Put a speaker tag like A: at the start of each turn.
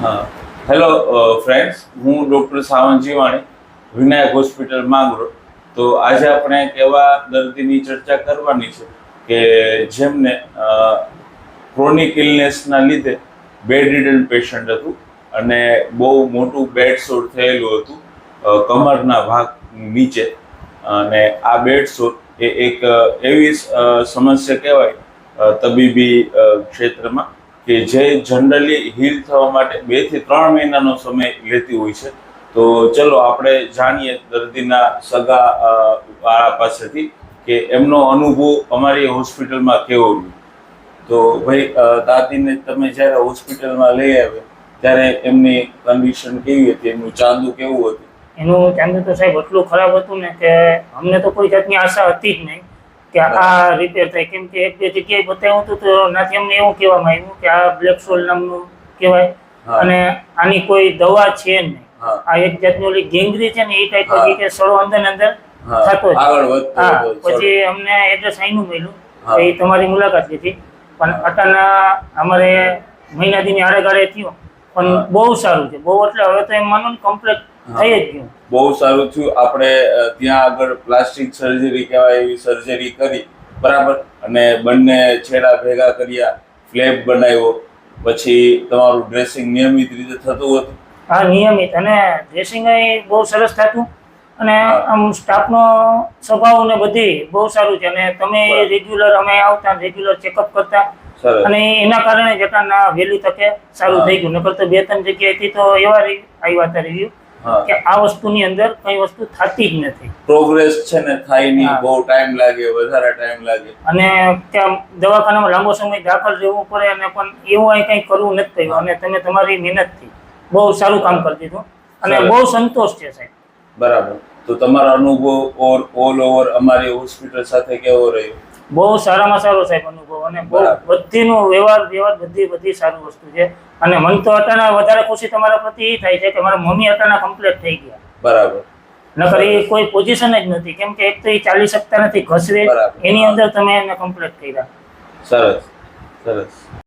A: હા, hello friends, હું doctor Sawant Jivani, Vinayak hospital Mangrol. તો આજે આપણે એક એવા દર્દીની ચર્ચા કરવાની છે કે જેમને ક્રોનિક ઇલનેસના લીધે બેડ રિડન પેશન્ટ હતું અને બહુ મોટું બેડ સોર થયેલું હતું કમરના ભાગ નીચે. અને આ બેડ સોર એ એક એવી સમસ્યા કહેવાય તબીબી ક્ષેત્રમાં કે જે જનરલી હીલ થવા માટે 2 થી 3 મહિનાનો સમય લેતી હોય છે. તો ચલો આપણે જાણીએ દર્દીના સગા વાળા પાસેથી કે એમનો અનુભવ અમારી હોસ્પિટલમાં કેવો રહ્યો. તો ભાઈ, દાદીને તમે જ્યારે હોસ્પિટલમાં લઈ આવ્યા ત્યારે એમની કન્ડિશન કેવી હતી, એમનું ચાંદુ કેવું હતું?
B: એનું ચાંદુ તો સાહેબ એટલું ખરાબ હતું ને કે અમને તો કોઈ જાતની આશા હતી જ નહીં કે આ રિપેર થાય. કેમ કે 1-2 જગ્યાએ બતાવ્યું હતું તો નાથી અમને એવું કહેવામાં આવ્યું કે આ બ્લેક સોલ નામનું કહેવાય અને આની કોઈ દવા છે નહીં. આ એક જાતની ઓલી ગેંગરી છે ને એ ટાઈપ હતી કે સડો અંદર થતો જ. પછી અમને એડ્રેસ આઈનું મળ્યું એ તમારી મુલાકાત લીધી, પણ અટાના અમારે મહિના દીની આડેગાળે થયો. પણ બહુ સારું છે, બહુ એટલે હવે તો એમ માનો ને કમ્પ્લીટ થઈ જ ગયું.
A: બહુ સારું થયું. આપણે ત્યાં આગળ પ્લાસ્ટિક સર્જરી કહેવાય એવી સર્જરી કરી, બરાબર, અને બંને છેડા ભેગા કર્યા, ફ્લેપ બનાવ્યો, પછી તમારું ડ્રેસિંગ નિયમિત રીતે થતું હતું?
B: હા, નિયમિત, અને ડ્રેસિંગ બહુ સરસ થતું અને આમ સ્ટાફનો સ્વભાવ ને બધી બહુ સારું છે. અને તમે રેગ્યુલર અમે આવતા, રેગ્યુલર ચેકઅપ કરતા અને એના કારણે જટાના વહેલી તકે સારું થઈ ગયું. નકર તો 2-3 જગ્યાએથી તો એવા આવ્યા હતા રિવ્યુ કે આ વસ્તુની અંદર કઈ વસ્તુ થતી જ નથી.
A: પ્રોગ્રેસ છે ને થાય નહીં, બહુ ટાઈમ લાગે, વધારે ટાઈમ લાગે,
B: અને ત્યાં દવાખાનામાં લાંબો સમય દાખલ રહેવું પડે અને પણ એવું અહીં કંઈ કરવું નથી થયું. અને તમે તમારી મહેનતથી બહુ સારું કામ કરી દીધું અને બહુ સંતોષ છે સાહેબ.
A: બરાબર. તો તમારો અનુભવ ઓલ ઓવર અમારી હોસ્પિટલ સાથે કેવો રહ્યો?
B: બહુ સારામાં સારો સાહેબ અનુભવ, અને બહુ બધીનો વ્યવહાર બધી સારી વસ્તુ છે. અને મન તો અટાણા વધારે ખુશી તમારા પ્રતિ એ થાય છે કે મારા મમ્મી અટાણા કમ્પ્લીટ થઈ ગયા.
A: બરાબર.
B: નકર એ કોઈ પોઝિશન જ નથી, કેમ કે એક તો એ ચાલી શકતા નથી, ઘસવે, એની અંદર તમે એને કમ્પ્લીટ કર્યા.
A: સરસ સરસ.